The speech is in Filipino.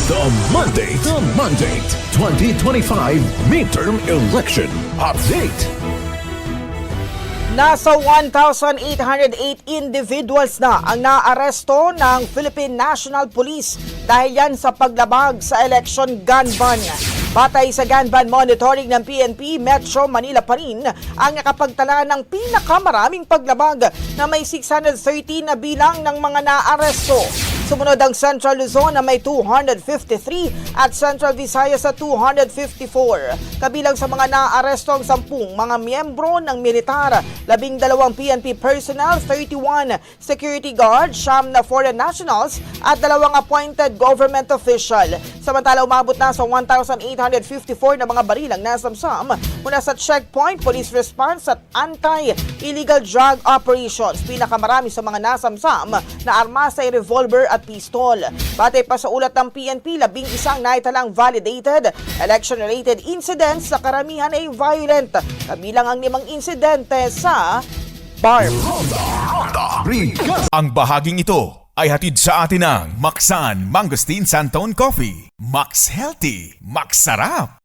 The Mandate 2025 Midterm Election Update. Nasa 1,808 individuals na ang naaresto ng Philippine National Police dahil yan sa paglabag sa election gun ban. Batay sa gun ban monitoring ng PNP, Metro Manila pa rin ang nakapagtala ng pinakamaraming paglabag na may 613 na bilang ng mga naaresto. Sumunod ang Central Luzon na may 253 at Central Visayas sa 254. Kabilang sa mga naaresto ang 10 mga miyembro ng militar, 12 PNP personnel, 31 security guard, 9 na foreign nationals at 2 appointed government official. Samantala umabot na sa 1,854 na mga barilang nasamsam mula sa checkpoint, police response at anti-illegal drug operations. Pinakamarami sa mga nasamsam na armas ay revolver at pistol. Batay pa sa ulat ng PNP, 11 naitalang validated election-related incidents, sa karamihan ay violent. Kabilang ang 5 insidente sa bar. Ang bahaging ito ay hatid sa atin ng Maxan Mangosteen Santone Coffee. Max Healthy, Max Sarap.